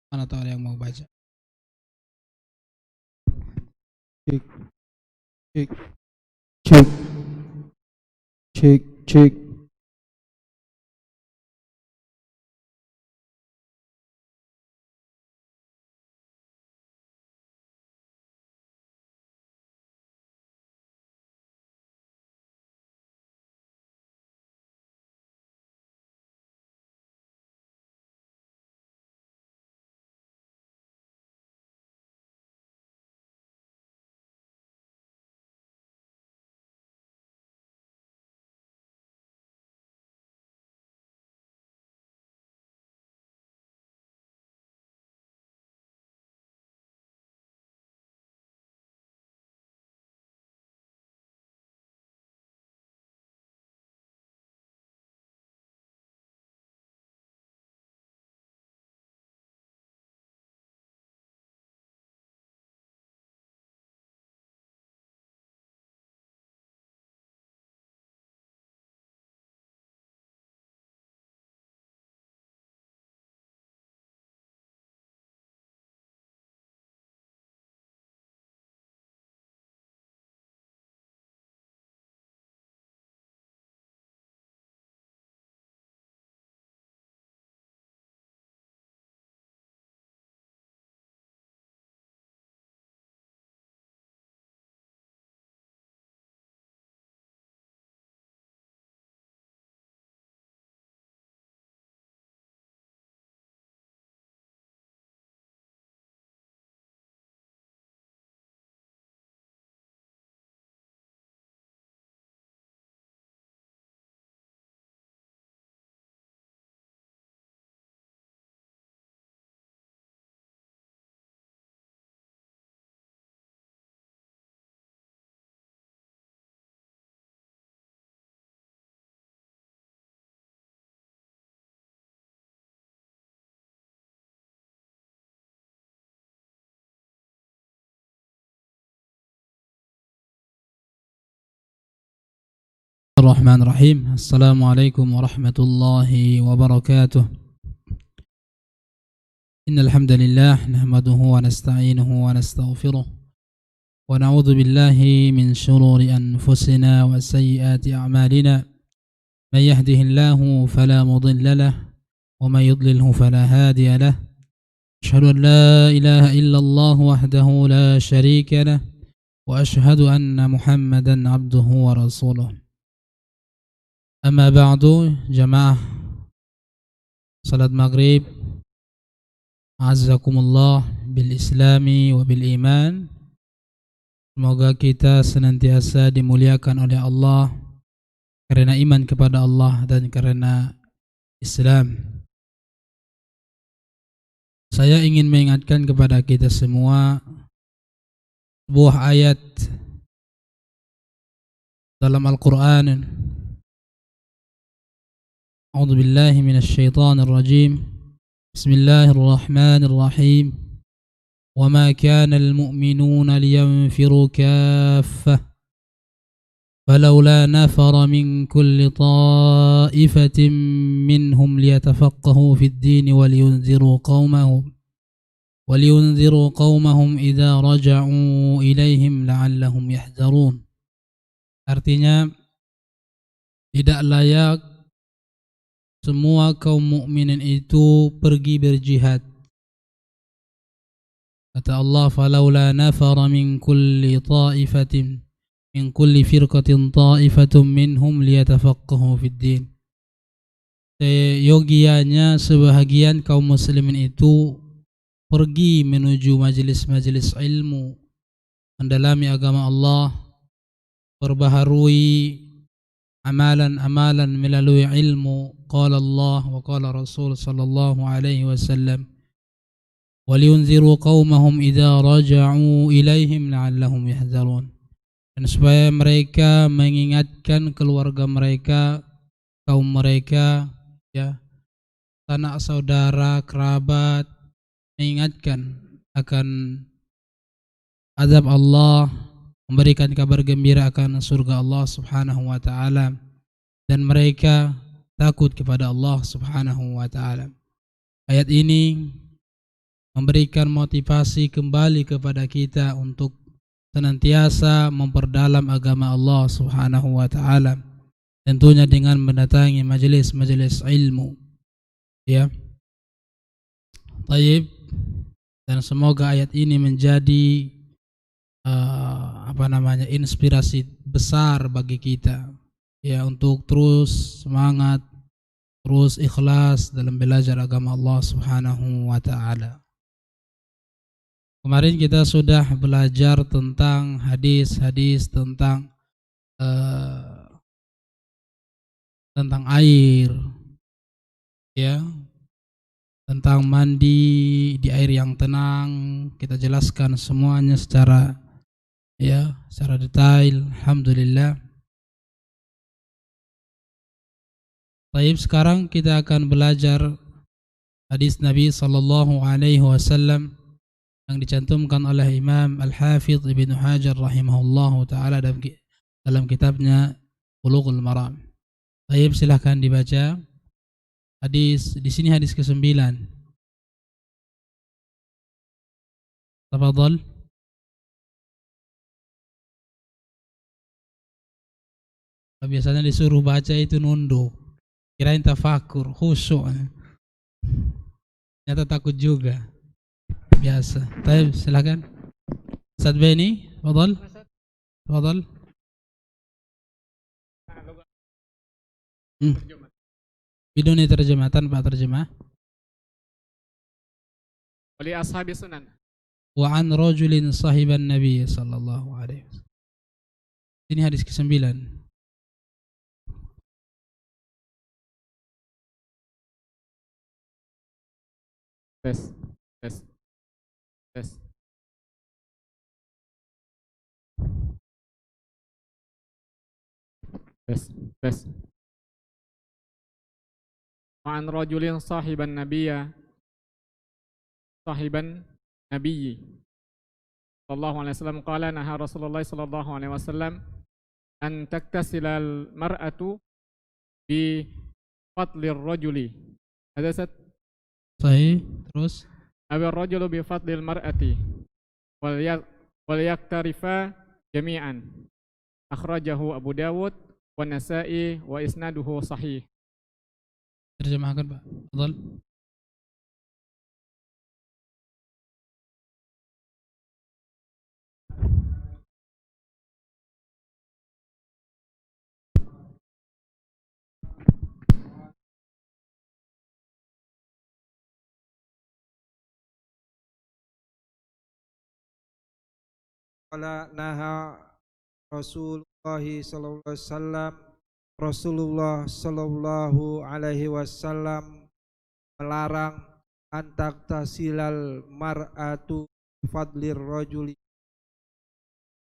Mana tahu ada yang mau baca. Cek, cek, cek, cek, cek. Bismillahirrahmanirrahim. Assalamualaikum warahmatullahi wabarakatuh. Innal hamdalillah nahmaduhu wa nasta'inuhu wa nastaghfiruh wa na'udzu billahi min shururi anfusina wa sayyiati a'malina. Man yahdihillahu fala mudilla lahu wa man yudlilhu fala hadiya lahu. Asyhadu an la ilaha illallah wahdahu la syarika lahu wa asyhadu anna Muhammadan abduhu wa rasuluh. Amma ba'du, jamaah salat maghrib, azzakumullah bil islami wa bil iman. Semoga kita senantiasa dimuliakan oleh Allah karena iman kepada Allah dan karena Islam. Saya ingin mengingatkan kepada kita semua sebuah ayat dalam Al-Quran. A'udzu billahi minasy syaithanir rajim. Bismillahirrahmanirrahim. Wa ma kana al-mu'minuna liyanfiru kaffah. Falawla nafara min kulli ta'ifatin minhum liyatafaqahu fid din wa liyunziru qaumahum idza raja'u ilaihim la'allahum yahzarun. Artinya, tidak layak semua kaum mukminin itu pergi berjihad. Kata Allah, falaula nafara min kulli ta'ifatin min kulli firqatin ta'ifatun minhum liyatafaqahu fid din. Seyogianya sebahagian kaum muslimin itu pergi menuju majelis-majelis ilmu, mendalami agama Allah, perbaharui amalan-amalan melalui ilmu. Qala Allah wa qala Rasul sallallahu alaihi wasallam, waliyunziru qaumahum idza raja'u ilaihim la'allahum yahzarun. Dan supaya mereka mengingatkan keluarga mereka, kaum mereka, ya, sanak saudara, kerabat, mengingatkan akan azab Allah, memberikan kabar gembira akan surga Allah subhanahu wa ta'ala, dan mereka takut kepada Allah subhanahu wa ta'ala. Ayat ini memberikan motivasi kembali kepada kita untuk senantiasa memperdalam agama Allah Subhanahu wa taala, tentunya dengan mendatangi majelis-majelis ilmu, ya. Taib, dan semoga ayat ini menjadi inspirasi besar bagi kita, ya, untuk terus semangat, terus ikhlas dalam belajar agama Allah Subhanahu wa taala. Kemarin kita sudah belajar tentang hadis-hadis tentang air, ya, tentang mandi di air yang tenang. Kita jelaskan semuanya secara detail. Alhamdulillah. Baik, sekarang kita akan belajar hadis Nabi sallallahu alaihi wasallam yang dicantumkan oleh Imam Al-Hafidh Ibnu Hajar rahimahullahu taala dalam kitabnya Bulughul Maram. Baik, silakan dibaca hadis di sini, hadis ke-9. Tafadhal. Biasanya disuruh baca itu nunduk, kirain tafakur, khusyuk. Ternyata takut juga. Biasa. Baik, silakan. Ustaz Beni, tafadhal. Tafadhal. Biduni terjemah, tanpa terjemah. Wali ashabi sunan. Wa an rajulin sahiban Nabi sallallahu alaihi wasallam. Ini hadis ke-9. Tes. Wa an rajulin sahiban nabiyyi sallallahu alaihi wasallam qala naha Rasulullah sallallahu alaihi wasallam an taktasila al-mar'atu bi fadlir rajuli. Ada Ustaz? Sahih, terus Awal rajulu bi fadlil mar'ati wal yaktarifa jami'an. Akhrajahu Abu Dawud wa Nasa'i wa isnaduhu sahih. Terjemahkan, Pak. Tafadhal. Qala naha Rasulullah sallallahu alaihi wasallam melarang antak tasilal mar'atu fadlir rajuli,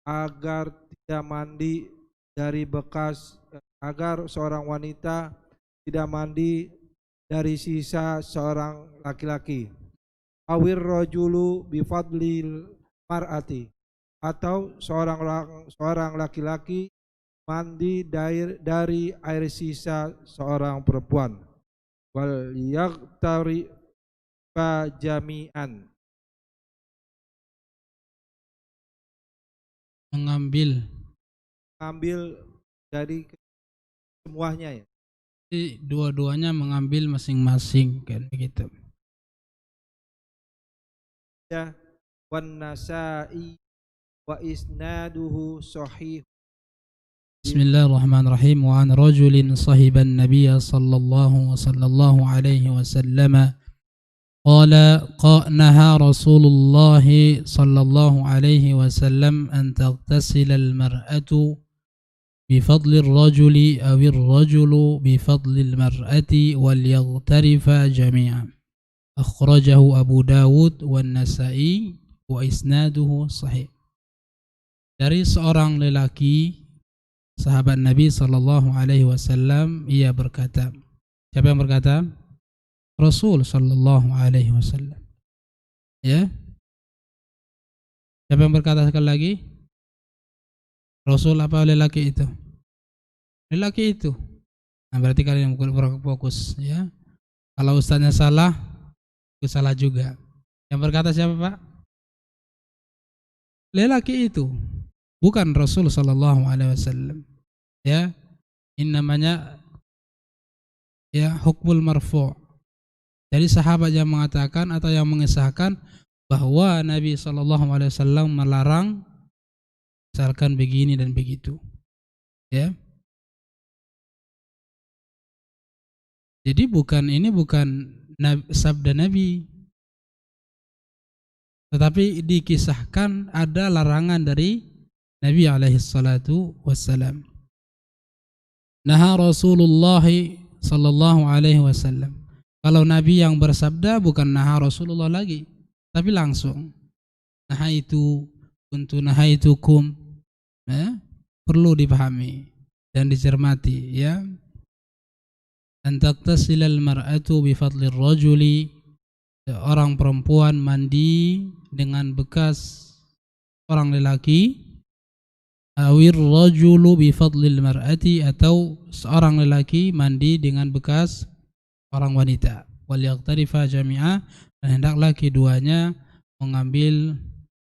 agar tidak mandi dari bekas, agar seorang wanita tidak mandi dari sisa seorang laki-laki. Awir rajulu bi fadlil mar'ati, atau seorang laki-laki mandi dari air sisa seorang perempuan. Wal yaghtari fa jami'an, mengambil dari semuanya, ya. Jadi dua-duanya mengambil masing-masing, kan begitu. Ya, wan Nasa'i wa isnaduhu sahih. Bismillahirrahmanirrahim. Wa an rajulin sahiban nabiyya sallallahu alaihi wasallam qala naha Rasulullah sallallahu alaihi wasallam an taghtasila al-mar'atu bifadli ar-rajuli aw ar-rajulu bifadli al-mar'ati wal yaghtarifa jami'an. Akhrajahu Abu Dawud wa Nasa'i wa isnaduhu sahih. Dari seorang lelaki sahabat Nabi sallallahu alaihi wasallam, ia berkata. Siapa yang berkata? Rasul sallallahu alaihi wasallam. Ya. Siapa yang berkata sekali lagi? Rasul apa lelaki itu? Lelaki itu. Nah, berarti kalian kurang fokus, ya. Kalau ustaznya salah, itu salah juga. Yang berkata siapa, Pak? Lelaki itu, bukan Rasul sallallahu alaihi wasallam. Ya, ini namanya ya hukmul marfu'. Jadi sahabat yang mengatakan atau yang mengisahkan bahwa Nabi sallallahu alaihi wasallam melarang misalkan begini dan begitu. Ya. Jadi ini bukan sabda Nabi, tetapi dikisahkan ada larangan dari Nabi alaihi salatu wassalam. Naha Rasulullah sallallahu alaihi wasallam. Kalau Nabi yang bersabda bukan naha Rasulullah lagi, tapi langsung nahaitu kuntu nahaitukum. Perlu dipahami dan dicermati, ya. An taqtasilal mar'atu bi fadlir rajuli, seorang perempuan mandi dengan bekas orang lelaki, awir rajulu bi fadlil mar'ati, atau seorang lelaki mandi dengan bekas orang wanita. Wal yaqtarifa jami'a, dan hendaklah keduanya mengambil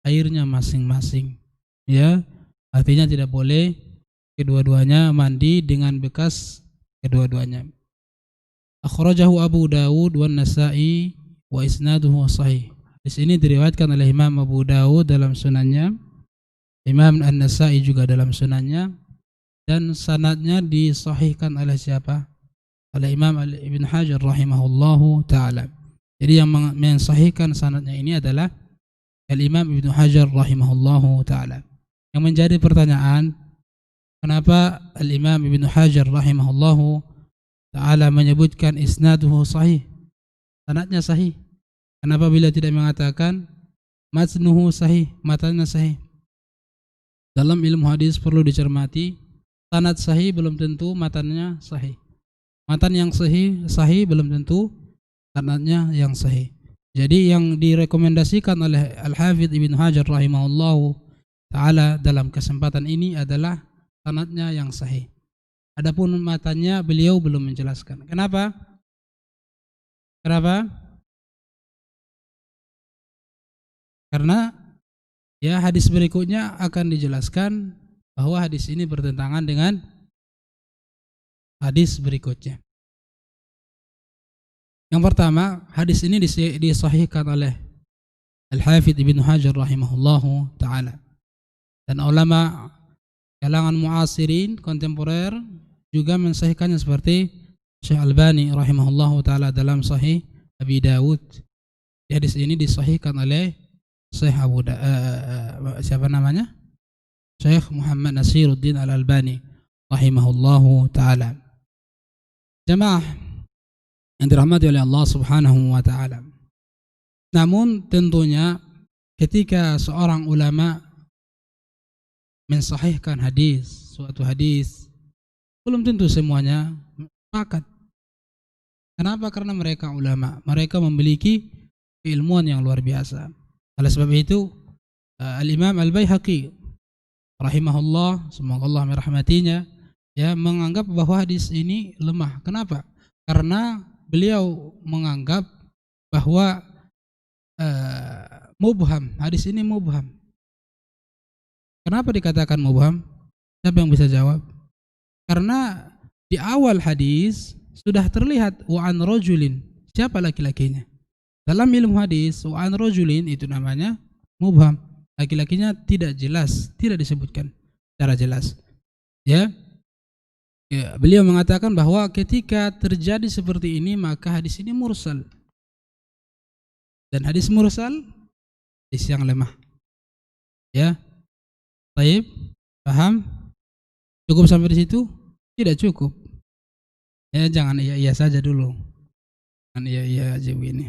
airnya masing-masing, ya. Artinya tidak boleh kedua-duanya mandi dengan bekas kedua-duanya. Akhrajahu Abu Dawud wan Nasa'i wa isnaduhu sahih. Di sini diriwayatkan oleh Imam Abu Dawud dalam sunannya, Imam An-Nasa'i juga dalam sunannya, dan sanadnya disahihkan oleh siapa? Oleh Imam Ibn Hajar rahimahullahu ta'ala. Jadi yang mensahihkan sanadnya ini adalah Al-Imam Ibn Hajar rahimahullahu ta'ala. Yang menjadi pertanyaan, kenapa Al-Imam Ibn Hajar rahimahullahu ta'ala menyebutkan isnaduhu sahih, sanadnya sahih? Kenapa bila tidak mengatakan matnuhu sahih, matanya sahih? Dalam ilmu hadis perlu dicermati, sanad sahih belum tentu matannya sahih. Matan yang sahih belum tentu sanadnya yang sahih. Jadi yang direkomendasikan oleh Al-Hafidz Ibn Hajar rahimahullahu ta'ala dalam kesempatan ini adalah sanadnya yang sahih. Adapun matanya beliau belum menjelaskan. Kenapa? Karena ya hadis berikutnya akan dijelaskan bahwa hadis ini bertentangan dengan hadis berikutnya. Yang pertama, hadis ini disahihkan oleh Al-Hafidz Ibn Hajar rahimahullahu ta'ala. Dan ulama kalangan muasirin kontemporer juga mensahihkannya seperti Syekh Albani rahimahullahu ta'ala dalam Sahih Abi Dawud. Hadis ini disahihkan oleh Syekh siapa namanya? Syekh Muhammad Nasiruddin Al-Albani rahimahullahu ta'ala. Jamaah yang dirahmati oleh Allah subhanahu wa ta'ala. Namun tentunya ketika seorang ulama mensahihkan suatu hadis, belum tentu semuanya sepakat. Kenapa? Karena mereka ulama, mereka memiliki keilmuan yang luar biasa. Oleh sebab itu Al-Imam Al-Baihaqi rahimahullah, semoga Allah merahmatinya, ya, menganggap bahwa hadis ini lemah. Kenapa? Karena beliau menganggap bahwa mubham, hadis ini mubham. Kenapa dikatakan mubham? Siapa yang bisa jawab? Karena di awal hadis sudah terlihat wa'an rajulin, siapa laki-lakinya. Dalam ilmu hadis wa'an rajulin itu namanya mubham. Laki-lakinya tidak jelas, tidak disebutkan secara jelas. Ya, beliau mengatakan bahwa ketika terjadi seperti ini maka hadis ini mursal. Dan hadis mursal hadis yang lemah. Ya. Baik, paham? Cukup sampai di situ? Tidak cukup. Ya, jangan iya saja dulu. Jangan iya aja begini.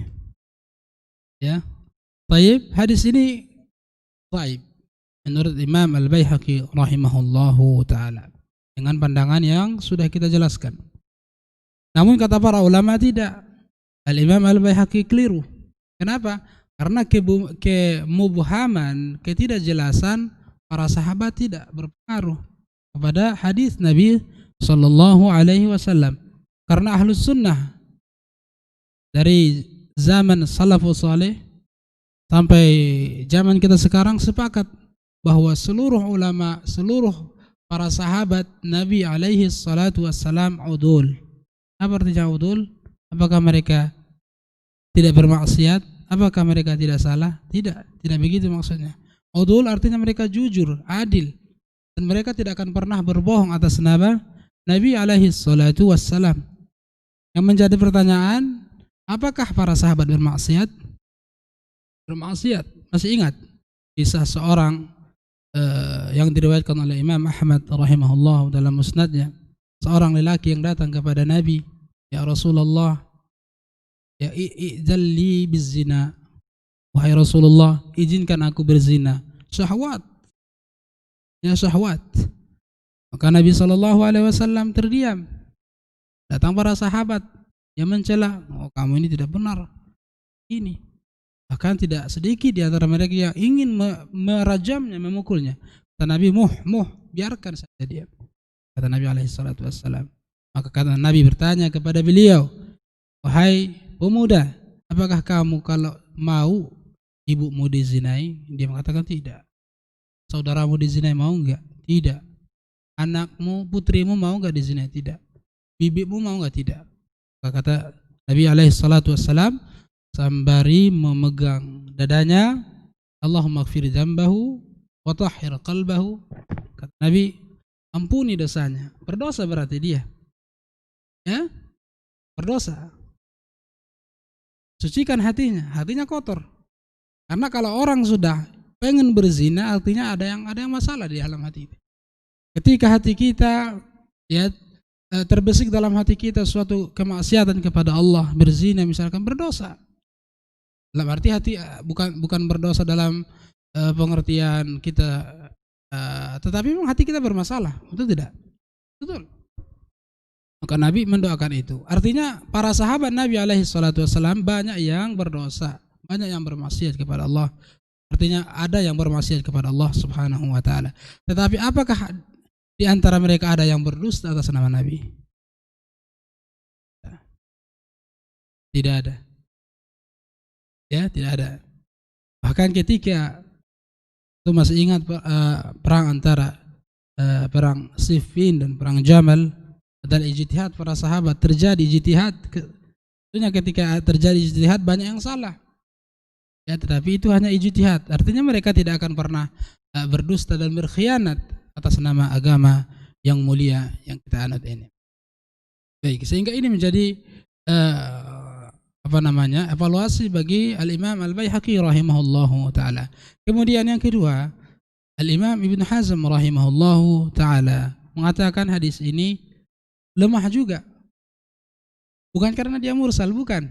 Ya. Baik, hadis ini baik menurut Imam Al-Baihaqi rahimahullahu ta'ala, dengan pandangan yang sudah kita jelaskan. Namun kata para ulama tidak. Al-Imam Al-Baihaqi keliru. Kenapa? Karena kemubhaman, ketidakjelasan para sahabat tidak berpengaruh kepada hadis Nabi sallallahu alaihi wasallam. Karena ahlus sunnah dari zaman salafus saleh sampai zaman kita sekarang sepakat bahwa seluruh ulama, seluruh para sahabat Nabi alaihi salatu wassalam udul. Apa artinya udul? Apakah mereka tidak bermaksiat? Apakah mereka tidak salah? Tidak begitu maksudnya. Udul artinya mereka jujur, adil, dan mereka tidak akan pernah berbohong atas nama Nabi alaihi salatu wassalam. Yang menjadi pertanyaan, apakah para sahabat bermaksiat? Bermaksiat. Masih ingat kisah seorang yang diriwayatkan oleh Imam Ahmad rahimahullah dalam musnadnya, seorang lelaki yang datang kepada Nabi, ya Rasulullah, ya i'dzalli bizina, wahai Rasulullah, izinkan aku berzina. Syahwat, ya syahwat. Maka Nabi SAW terdiam. Datang para sahabat yang mencela, oh kamu ini tidak benar. Ini bahkan tidak sedikit di antara mereka yang ingin merajamnya, memukulnya. Kata Nabi, biarkan saja dia. Kata Nabi SAW. Maka kata Nabi bertanya kepada beliau, wahai pemuda, apakah kamu kalau mau ibumu dizinai? Dia mengatakan tidak. Saudaramu dizinai mau enggak? Tidak. Anakmu, putrimu mau enggak dizinai? Tidak. Bibimu mau enggak? Tidak. Maka kata Nabi SAW sembari memegang dadanya, Allahumma ighfir dzambahu wa tahhir qalbahu. Kata Nabi, ampuni dosanya. Berdosa berarti dia. Ya? Berdosa. Sucikan hatinya kotor. Karena kalau orang sudah pengen berzina, artinya ada yang masalah di dalam hati. Ketika hati kita ya terbesik dalam hati kita suatu kemaksiatan kepada Allah, berzina misalkan, berdosa. Dalam arti hati bukan berdosa dalam pengertian kita, tetapi memang hati kita bermasalah, betul tidak? Betul. Maka Nabi mendoakan itu. Artinya para sahabat Nabi alaihi salatu wassalam banyak yang berdosa, banyak yang bermaksiat kepada Allah. Artinya ada yang bermaksiat kepada Allah subhanahu wa ta'ala. Tetapi apakah di antara mereka ada yang berdusta atas nama Nabi? Tidak ada. Ya, tidak ada. Bahkan ketika itu masih ingat perang antara perang Siffin dan perang Jamal, adalah ijtihad para sahabat, terjadi ijtihad. Tentunya ketika terjadi ijtihad banyak yang salah. Ya, tetapi itu hanya ijtihad. Artinya mereka tidak akan pernah berdusta dan berkhianat atas nama agama yang mulia yang kita anut ini. Baik, sehingga ini menjadi evaluasi bagi Al-Imam Al-Baihaqi rahimahullahu taala. Kemudian yang kedua, Al-Imam Ibn Hazm rahimahullahu taala mengatakan hadis ini lemah juga. Bukan karena dia mursal, bukan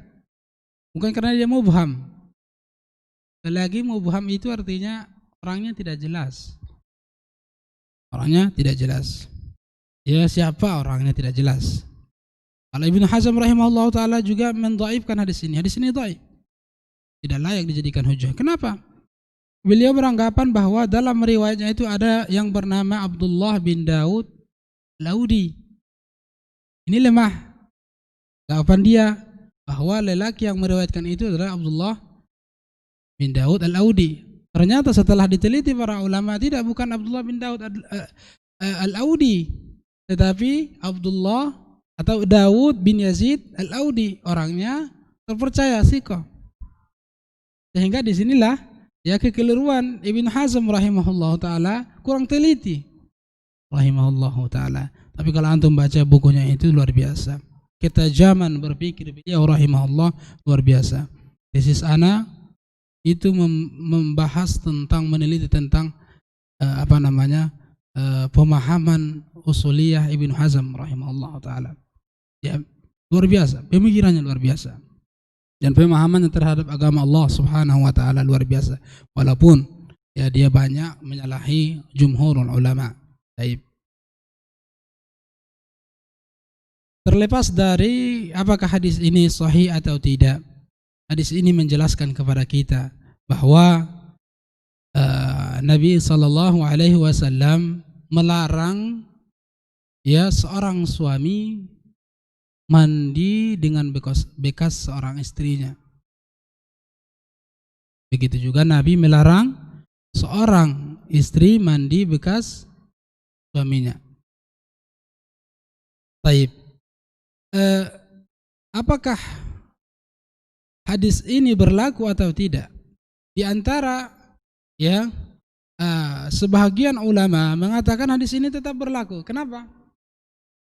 karena dia mubham. Lagi mubham itu artinya orangnya tidak jelas. Orangnya tidak jelas. Ya, siapa orangnya tidak jelas. Kalau Ibnu Hazm rahimahullah ta'ala juga mendhaifkan hadis ini. Hadis ini dhaif. Tidak layak dijadikan hujjah. Kenapa? Beliau beranggapan bahwa dalam riwayatnya itu ada yang bernama Abdullah bin Daud Laudi. Ini lemah. Jawaban dia bahwa lelaki yang meriwayatkan itu adalah Abdullah bin Daud al-Audi. Ternyata setelah diteliti para ulama, bukan Abdullah bin Daud al-Audi, tetapi Abdullah atau Daud bin Yazid al-Audi, orangnya terpercaya, thiqah. Sehingga disinilah ya kekeliruan Ibn Hazm rahimahullah ta'ala, kurang teliti rahimahullah ta'ala. Tapi kalau antum baca bukunya itu luar biasa, ketajaman berpikir beliau rahimahullah luar biasa. Tesis ana itu membahas tentang, meneliti tentang pemahaman usuliyah Ibn Hazm rahimahullah ta'ala. Ya, luar biasa, pemikirannya luar biasa, dan pemahamannya terhadap agama Allah subhanahu wa ta'ala luar biasa. Walaupun ya dia banyak menyalahi jumhurul ulama. Baik. Terlepas dari apakah hadis ini sahih atau tidak, hadis ini menjelaskan kepada kita bahwa Nabi sallallahu alaihi wasallam melarang ya seorang suami mandi dengan bekas seorang istrinya. Begitu juga Nabi melarang seorang istri mandi bekas suaminya. Baik. Apakah hadis ini berlaku atau tidak? Di antara ya sebahagian ulama mengatakan hadis ini tetap berlaku. Kenapa?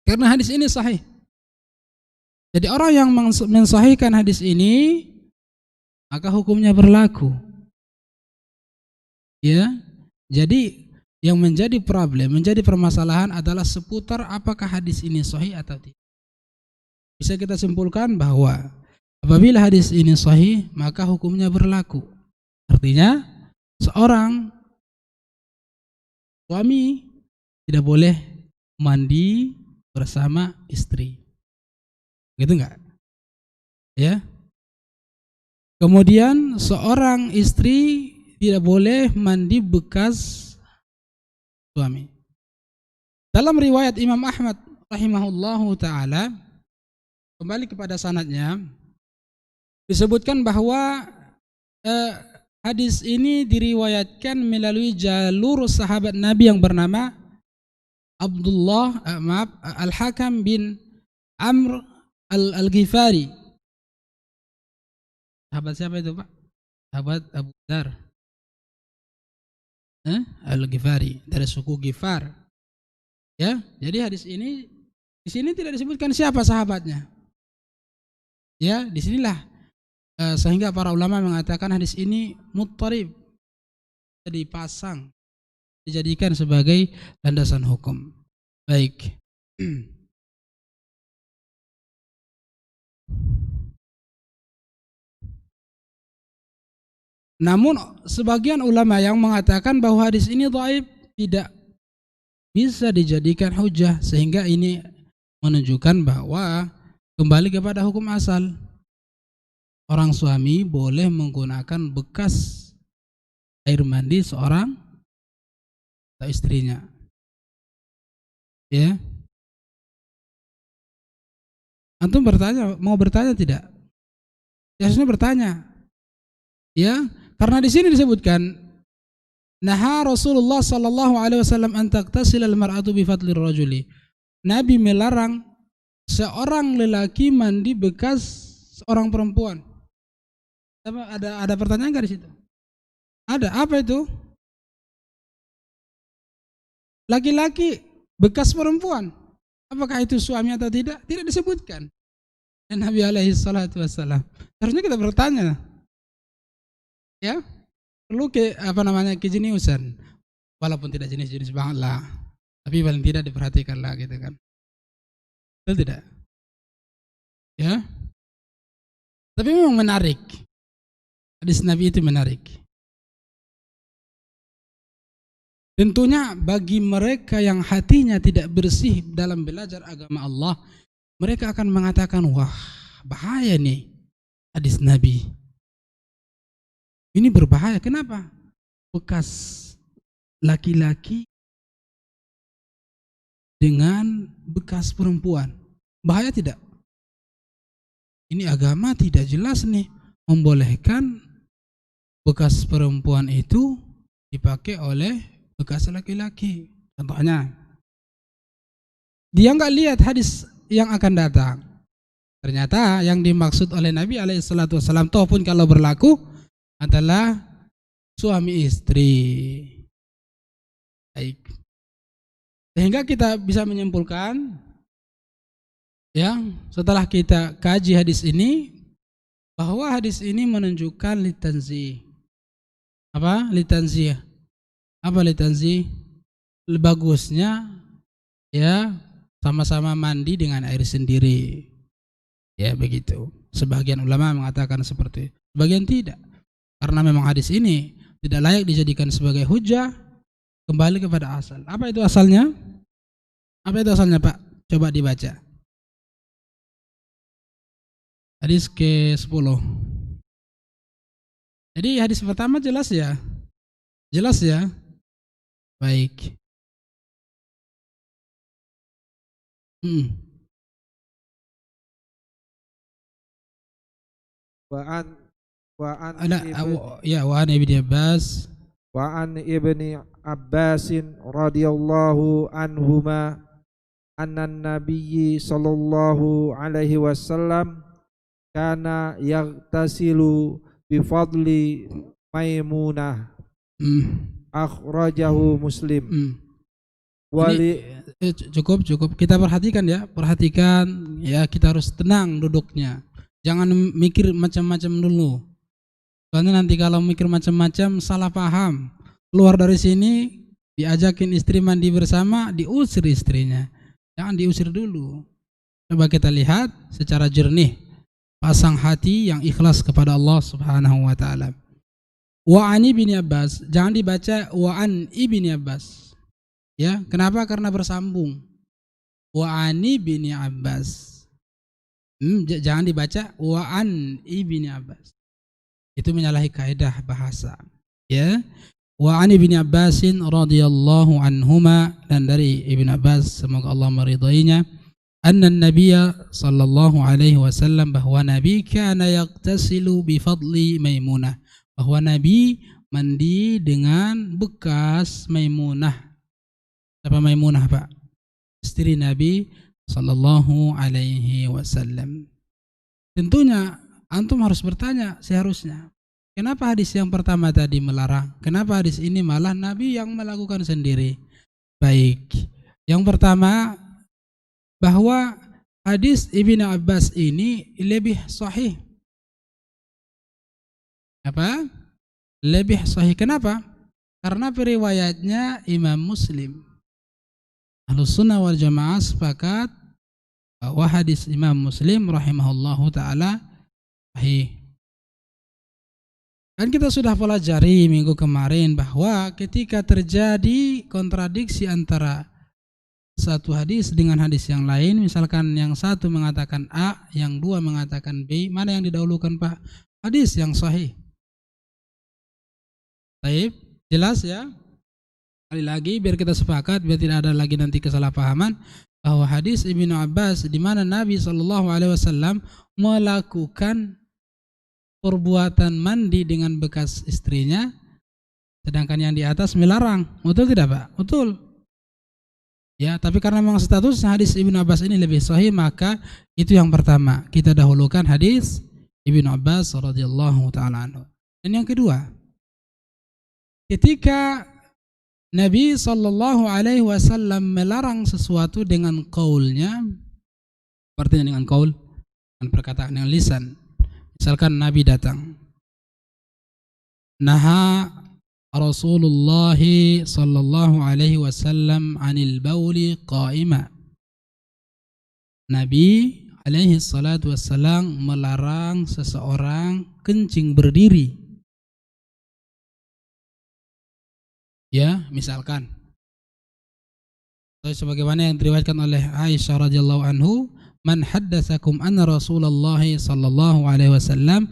Karena hadis ini sahih. Jadi orang yang mensahihkan hadis ini maka hukumnya berlaku. Ya. Jadi yang menjadi problem, menjadi permasalahan adalah seputar apakah hadis ini sahih atau tidak. Bisa kita simpulkan bahwa apabila hadis ini sahih maka hukumnya berlaku. Artinya seorang suami tidak boleh mandi bersama istri. Gitu enggak? Ya. Kemudian seorang istri tidak boleh mandi bekas suami. Dalam riwayat Imam Ahmad rahimahullahu taala, kembali kepada sanadnya, disebutkan bahwa hadis ini diriwayatkan melalui jalur sahabat Nabi yang bernama Al-Hakam bin Amr Al-Ghifari. Sahabat siapa itu, Pak? Sahabat Abu Dzar Al-Ghifari, dari suku Ghifar. Ya, jadi hadis ini di sini tidak disebutkan siapa sahabatnya. Ya, disinilah sehingga para ulama mengatakan hadis ini muttarib, dipasang, dijadikan sebagai landasan hukum. Baik. Namun sebagian ulama yang mengatakan bahwa hadis ini dhaif tidak bisa dijadikan hujah, sehingga ini menunjukkan bahwa kembali kepada hukum asal. Orang suami boleh menggunakan bekas air mandi seorang atau istrinya. Ya. Antum mau bertanya tidak? Ya, harusnya bertanya. Ya, karena di sini disebutkan naha Rasulullah sallallahu alaihi wasallam an taqtasil al-mar'atu bi fadlir rajuli. Nabi melarang seorang lelaki mandi bekas seorang perempuan. Ada pertanyaan enggak di situ? Ada. Apa itu? Laki-laki bekas perempuan. Apakah itu suami atau tidak? Tidak disebutkan. Dan Nabi alaihi salatu wasallam. Harusnya kita bertanya. Ya, perlu kejeniusan, walaupun tidak jenis-jenis banget lah, tapi paling tidak diperhatikan lah, gitu kan? Betul tidak? Ya, tapi memang menarik. Hadis Nabi itu menarik. Tentunya bagi mereka yang hatinya tidak bersih dalam belajar agama Allah, mereka akan mengatakan, wah, bahaya nih hadis Nabi. Ini berbahaya. Kenapa? Bekas laki-laki dengan bekas perempuan. Bahaya tidak? Ini agama tidak jelas nih membolehkan bekas perempuan itu dipakai oleh bekas laki-laki. Contohnya, dia nggak lihat hadis yang akan datang. Ternyata yang dimaksud oleh Nabi alaihissalam, toh pun kalau berlaku, adalah suami istri. Baik. Sehingga kita bisa menyimpulkan, ya, setelah kita kaji hadis ini, bahwa hadis ini menunjukkan litanzih. Apa? Litanzih. Apa litanzih? Bagusnya, ya, sama-sama mandi dengan air sendiri. Ya, begitu. Sebagian ulama mengatakan seperti itu. Sebagian tidak. Karena memang hadis ini tidak layak dijadikan sebagai hujah, kembali kepada asal. Apa itu asalnya? Apa itu asalnya, Pak? Coba dibaca. Hadis ke-10. Jadi hadis pertama jelas ya? Jelas ya? Baik. Wa an wa an Ada ibni ya wa an Ibnu Abbas wa an ibni Abbasin radhiyallahu anhuma anna nabiyyi sallallahu alaihi wasallam kana yaghtasilu bi fadli Maimunah akhrajahu Muslim. Wali cukup kita perhatikan ya, kita harus tenang duduknya, jangan mikir macam-macam dulu, soalnya nanti kalau mikir macam-macam salah paham, keluar dari sini diajakin istri mandi bersama diusir istrinya. Jangan diusir dulu. Coba kita lihat secara jernih, pasang hati yang ikhlas kepada Allah Subhanahu wa taala. Wa an Ibni Abbas, jangan dibaca wa an Ibni Abbas. Ya, kenapa? Karena bersambung. Wa an Ibni Abbas. Jangan dibaca wa an Ibni Abbas. Itu menyalahi kaidah bahasa. Ya. Wa an Ibni Abbasin radhiyallahu anhuma, dan dari Ibnu Abbas semoga Allah meridainya, anna Nabiyya sallallahu alaihi wasallam, bahwa Nabi kana yaghtasilu bi fadli Maimunah, bahwa Nabi mandi dengan bekas Maimunah. Siapa Maimunah, Pak? Istri Nabi sallallahu alaihi wasallam. Tentunya antum harus bertanya seharusnya, kenapa hadis yang pertama tadi melarang? Kenapa hadis ini malah Nabi yang melakukan sendiri? Baik. Yang pertama, bahwa hadis Ibnu Abbas ini lebih sahih. Apa? Lebih sahih. Kenapa? Karena periwayatnya Imam Muslim. Ahlus Sunnah wal Jamaah sepakat bahwa hadis Imam Muslim rahimahullahu taala sahih. Dan kita sudah pelajari minggu kemarin bahwa ketika terjadi kontradiksi antara satu hadis dengan hadis yang lain, misalkan yang satu mengatakan A, yang dua mengatakan B, mana yang didahulukan, Pak? Hadis yang sahih. Baik, jelas ya? Sekali lagi biar kita sepakat, biar tidak ada lagi nanti kesalahpahaman, bahwa hadis Ibnu Abbas di mana Nabi SAW melakukan perbuatan mandi dengan bekas istrinya, sedangkan yang di atas melarang. Betul tidak, Pak? Betul. Ya, tapi karena memang status hadis Ibnu Abbas ini lebih sahih, maka itu yang pertama. Kita dahulukan hadis Ibnu Abbas radhiyallahu taala anhu. Dan yang kedua, ketika Nabi sallallahu alaihi wasallam melarang sesuatu dengan qaulnya, artinya dengan qaul, dengan perkataan, dengan lisan. Misalkan Nabi datang, naha Rasulullah sallallahu alaihi wasallam anil bauli qa'ima. Nabi alaihi salatu wassalam melarang seseorang kencing berdiri. Ya, misalkan. Sebagaimana yang diriwayatkan oleh Aisyah radhiyallahu anhu, man haddatsakum anna Rasulullah sallallahu alaihi wasallam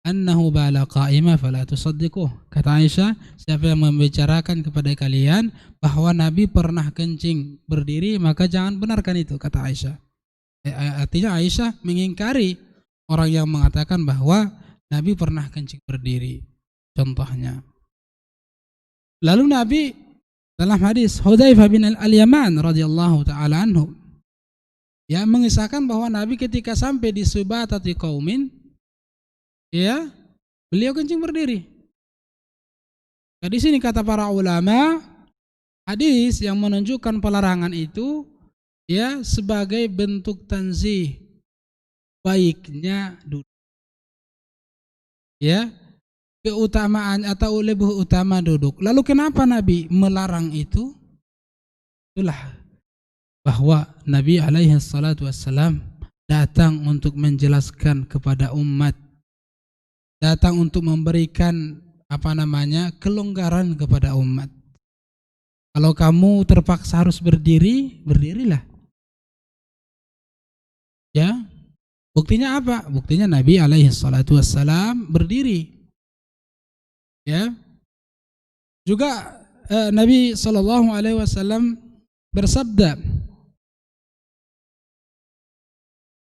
annahu bala qa'ima fala tusaddiquh. Kata Aisyah, siapa yang membicarakan kepada kalian bahwa Nabi pernah kencing berdiri, maka jangan benarkan itu, kata Aisyah. Artinya Aisyah mengingkari orang yang mengatakan bahwa Nabi pernah kencing berdiri. Contohnya, lalu Nabi dalam hadis Hudzaifah bin al-Yaman radhiyallahu taala anhu, ya, mengisahkan bahwa Nabi ketika sampai di subatati qaumin, ya, beliau kencing berdiri. Nah, di sini kata para ulama, hadis yang menunjukkan pelarangan itu, ya, sebagai bentuk tanzih, baiknya duduk. Ya, keutamaan atau lebih utama duduk. Lalu kenapa Nabi melarang itu? Itulah bahwa Nabi alaihi salatu wassalam datang untuk menjelaskan kepada umat, datang untuk memberikan kelonggaran kepada umat. Kalau kamu terpaksa harus berdiri, berdirilah. Ya, buktinya apa? Buktinya Nabi alaihi salatu wassalam berdiri. Ya, juga Nabi sallallahu alaihi wasallam bersabda,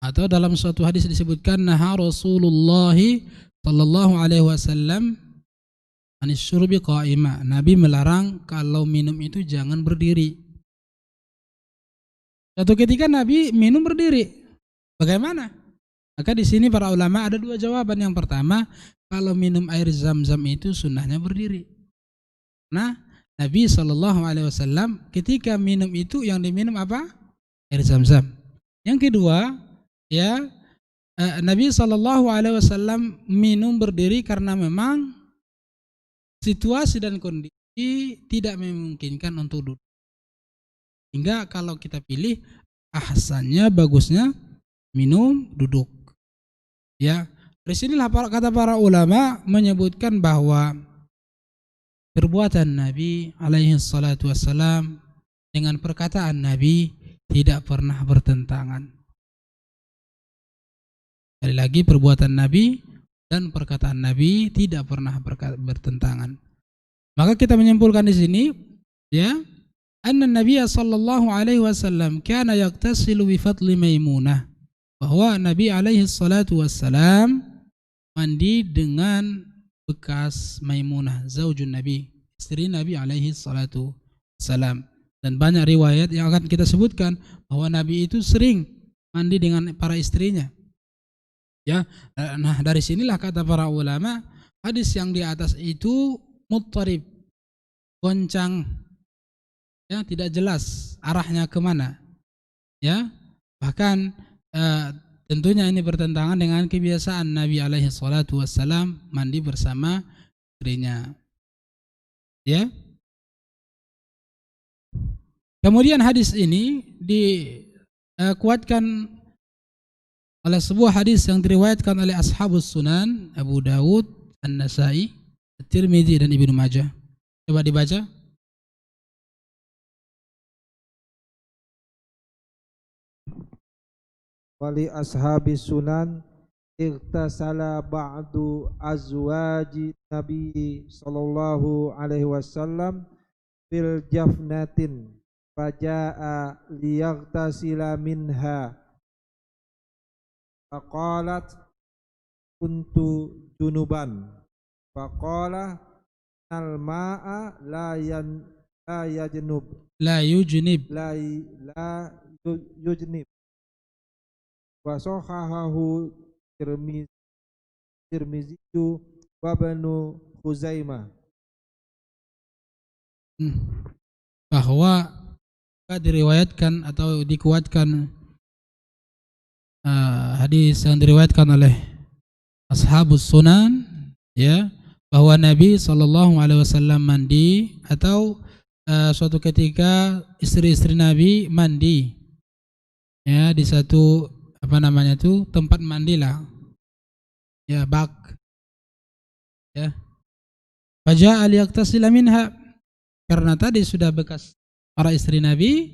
atau dalam suatu hadis disebutkan, naha Rasulullah sallallahu alaihi wasallam anis syurbi qa'ima. Nabi melarang kalau minum itu jangan berdiri. Suatu ketika Nabi minum berdiri. Bagaimana? Maka di sini para ulama ada dua jawaban. Yang pertama, kalau minum air zam-zam itu sunnahnya berdiri. Nah, Nabi sallallahu alaihi wasallam ketika minum itu yang diminum apa? Air zam-zam. Yang kedua, ya, Nabi sallallahu alaihi wasallam minum berdiri karena memang situasi dan kondisi tidak memungkinkan untuk duduk. Hingga kalau kita pilih ahsannya, bagusnya minum duduk. Ya, dari sinilah kata para ulama menyebutkan bahwa perbuatan Nabi alaihi salatu wassalam dengan perkataan Nabi tidak pernah bertentangan. Sekali lagi, perbuatan Nabi dan perkataan Nabi tidak pernah bertentangan. Maka kita menyimpulkan di sini, ya, anna Nabi sallallahu alaihi wasallam kana yaghtasilu bi fadli Maimunah, bahwa Nabi alaihi salatu wassalam mandi dengan bekas Maimunah, zaujun Nabi, istri Nabi alaihi salatu wassalam. Dan banyak riwayat yang akan kita sebutkan bahwa Nabi itu sering mandi dengan para istrinya. Ya, nah dari sinilah kata para ulama, hadis yang di atas itu muttarib, goncang, ya, tidak jelas arahnya kemana. Ya, bahkan tentunya ini bertentangan dengan kebiasaan Nabi alaihi salatu wassalam mandi bersama istrinya. Ya. Kemudian hadis ini dikuatkan oleh sebuah hadis yang diriwayatkan oleh ashabus sunan, Abu Dawud, An-Nasai, At-Tirmidzi dan Ibnu Majah. Coba dibaca. Wali ashabis sunan ightasala ba'du azwaji Nabi sallallahu alaihi wasallam fil jafnatin faja'a liyaghtasila minha faqalat kuntu junuban faqala al ma'a la yajnub La yujnib. la yujnib wa sahahahu Tirmizi wa Ibnu Khuzaimah. Bahwa diriwayatkan atau dikuatkan hadis yang diriwayatkan oleh ashabus sunan, ya, bahwa Nabi sallallahu alaihi wasallam mandi atau suatu ketika istri-istri Nabi mandi, ya, di satu tempat mandilah, ya, bak, ya, faja'a liyaqtasila minha, karena tadi sudah bekas para istri Nabi,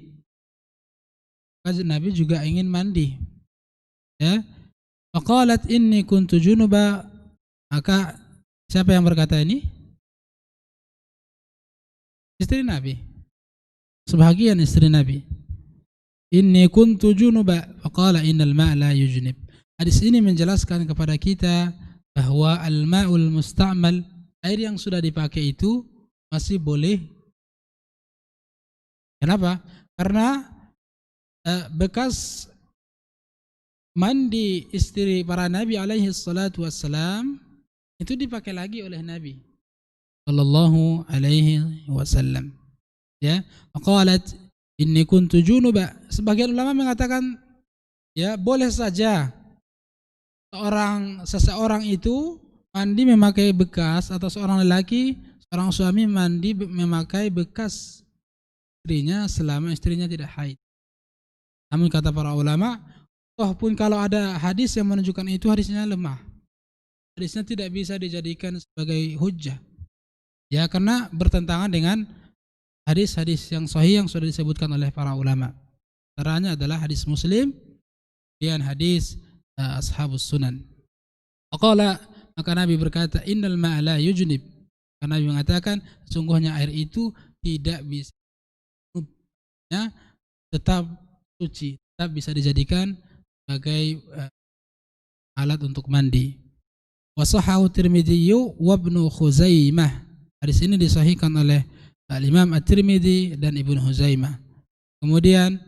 Nabi juga ingin mandi, ya. Faqalat inni kuntu junuba, maka siapa yang berkata ini? Istri Nabi, sebahagian istri Nabi. Inni kuntu junuba faqala innal ma'a la yujnib. Hadis ini menjelaskan kepada kita bahwa al-ma'ul musta'mal, air yang sudah dipakai itu masih boleh. Kenapa? Karena bekas mandi istri para Nabi alaihi salatu wassalam itu dipakai lagi oleh Nabi sallallahu alaihi wasallam. Ya, qalat inni kuntu junuba. Sebagian ulama mengatakan, ya, boleh saja seseorang itu mandi memakai bekas, atau seorang lelaki, seorang suami mandi memakai bekas istrinya selama istrinya tidak haid. Namun kata para ulama, toh pun kalau ada hadis yang menunjukkan itu, hadisnya lemah. Hadisnya tidak bisa dijadikan sebagai hujjah. Ya, karena bertentangan dengan hadis-hadis yang sahih yang sudah disebutkan oleh para ulama. Antaranya adalah hadis Muslim dan hadis ashabus sunan. Faqala, maka Nabi berkata, innal ma'a la yujnib. Karena Nabi mengatakan sesungguhnya air itu tidak bisa, ya, tetap suci, tetap bisa dijadikan sebagai alat untuk mandi. Wa sahahu Tirmidzi wa Ibnu Khuzaimah. Hadis ini disahihkan oleh Imam At-Tirmidzi dan Ibnu Khuzaimah. Kemudian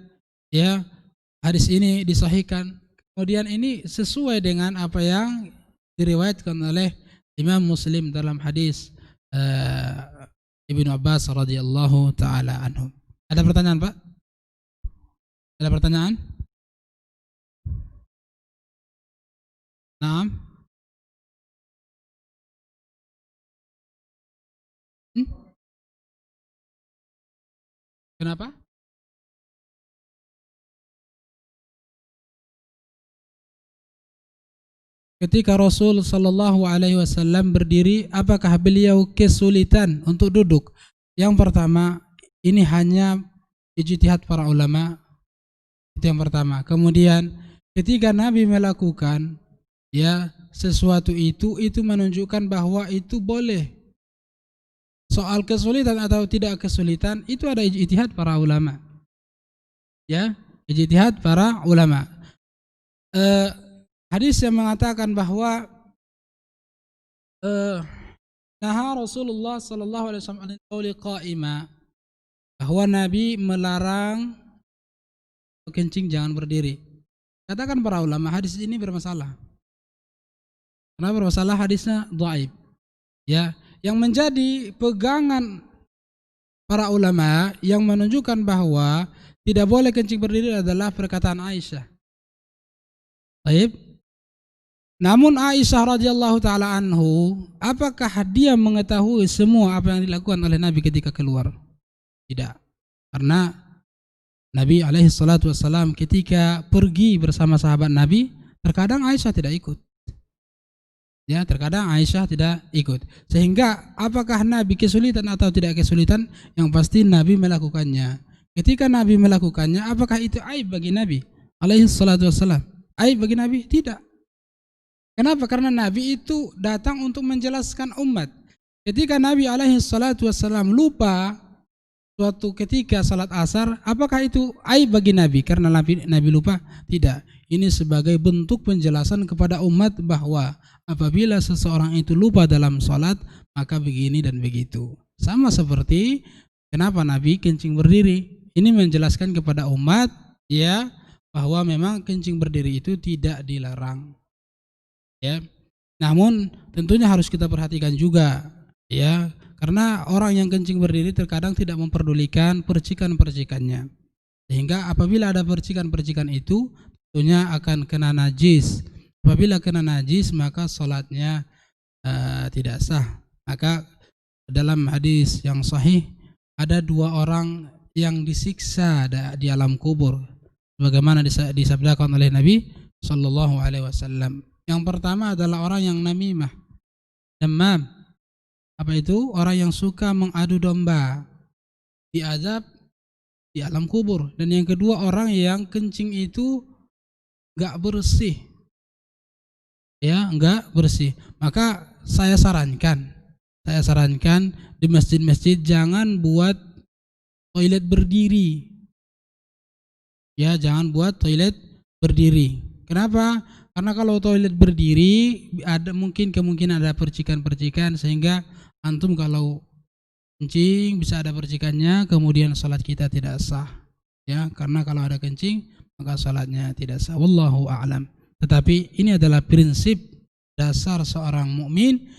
ya, hadis ini disahihkan. Kemudian ini sesuai dengan apa yang diriwayatkan oleh Imam Muslim dalam hadis Ibnu Abbas radhiyallahu taala anhu. Ada pertanyaan, Pak? Ada pertanyaan? Naam. Kenapa? Ketika Rasul sallallahu alaihi wasallam berdiri, apakah beliau kesulitan untuk duduk? Yang pertama, ini hanya ijtihad para ulama. Itu yang pertama. Kemudian ketika Nabi melakukan ya sesuatu itu menunjukkan bahwa itu boleh. Soal kesulitan atau tidak kesulitan itu ada ijtihad para ulama. Ya, ijtihad para ulama. Hadis yang mengatakan bahwa naha Rasulullah sallallahu alaihi wasallam an qauli qa'ima, bahwa Nabi melarang kencing jangan berdiri. Katakan para ulama hadis ini bermasalah. Kenapa bermasalah? Hadisnya dhaif. Ya, yang menjadi pegangan para ulama yang menunjukkan bahwa tidak boleh kencing berdiri adalah perkataan Aisyah. Baik. Namun Aisyah radhiyallahu taala anhu, apakah dia mengetahui semua apa yang dilakukan oleh Nabi ketika keluar? Tidak. Karena Nabi alaihi salatu wassalam ketika pergi bersama sahabat Nabi, terkadang Aisyah tidak ikut. Ya, terkadang Aisyah tidak ikut. Sehingga apakah Nabi kesulitan atau tidak kesulitan? Yang pasti Nabi melakukannya. Ketika Nabi melakukannya, apakah itu aib bagi Nabi alaihi salatu wassalam? Aib bagi Nabi? Tidak. Kenapa? Karena Nabi itu datang untuk menjelaskan umat. Ketika Nabi alaihi salatu wassalam lupa suatu ketika salat asar, apakah itu aib bagi Nabi karena Nabi lupa? Tidak. Ini sebagai bentuk penjelasan kepada umat bahwa apabila seseorang itu lupa dalam salat, maka begini dan begitu. Sama seperti kenapa Nabi kencing berdiri. Ini menjelaskan kepada umat ya bahwa memang kencing berdiri itu tidak dilarang. Ya, namun tentunya harus kita perhatikan juga, ya, karena orang yang kencing berdiri terkadang tidak memperdulikan percikan-percikannya, sehingga apabila ada percikan-percikan itu, tentunya akan kena najis. Apabila kena najis, maka salatnya tidak sah. Maka dalam hadis yang sahih ada dua orang yang disiksa di alam kubur, sebagaimana disabdakan oleh Nabi Sallallahu Alaihi Wasallam. Yang pertama adalah orang yang namimah, demam. Apa itu? Orang yang suka mengadu domba, diazab di alam kubur. Dan yang kedua orang yang kencing itu enggak bersih. Ya, enggak bersih. Maka saya sarankan di masjid-masjid jangan buat toilet berdiri. Ya, jangan buat toilet berdiri. Kenapa? Karena kalau toilet berdiri ada kemungkinan ada percikan-percikan, sehingga antum kalau kencing bisa ada percikannya, kemudian salat kita tidak sah. Ya, karena kalau ada kencing maka salatnya tidak sah. Wallahu a'lam. Tetapi ini adalah prinsip dasar seorang mukmin.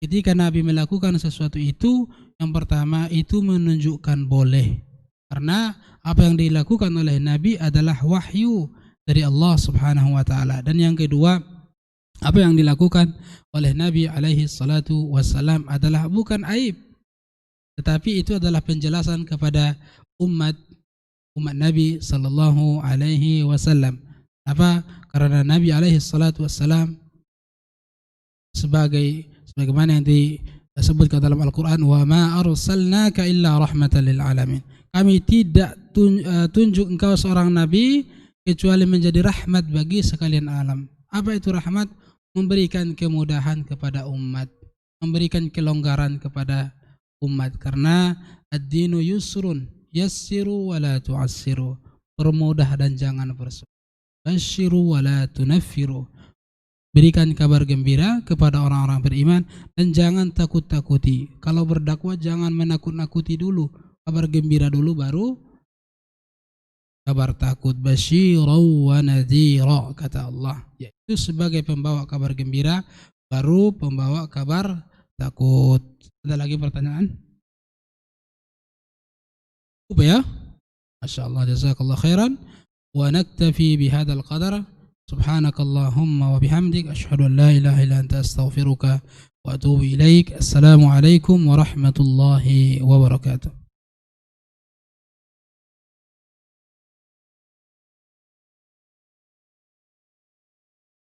Ketika Nabi melakukan sesuatu itu, yang pertama itu menunjukkan boleh. Karena apa yang dilakukan oleh Nabi adalah wahyu dari Allah Subhanahu wa taala. Dan yang kedua, apa yang dilakukan oleh Nabi alaihi salatu wassalam adalah bukan aib, tetapi itu adalah penjelasan kepada umat Nabi sallallahu alaihi wasallam. Apa? Karena Nabi alaihi salatu wassalam sebagaimana yang disebutkan dalam Al-Qur'an, wa ma arsalnaka illa rahmatan lil alamin. Kami tidak tunjuk engkau seorang nabi kecuali menjadi rahmat bagi sekalian alam. Apa itu rahmat? Memberikan kemudahan kepada umat, memberikan kelonggaran kepada umat. Karena ad-dinu yusrun, yassiru wa la tu'assiru. Permudah dan jangan bersulit. Basyiru wa la tunaffiru. berikan kabar gembira kepada orang-orang beriman dan jangan takut-takuti. Kalau berdakwah jangan menakut-nakuti dulu, kabar gembira dulu baru kabar takut. Basyiran wa nadhira, kata Allah, yaitu sebagai pembawa kabar gembira baru pembawa kabar takut. Ada lagi pertanyaan? Cukup ya? Masya Allah, jazakallah khairan. Wa naktafi bihadzal qadar. Subhanakallahumma wa bihamdik asyhadu an la ilaha illa anta astaghfiruka wa atubu ilaik. Assalamualaikum warahmatullahi wabarakatuh.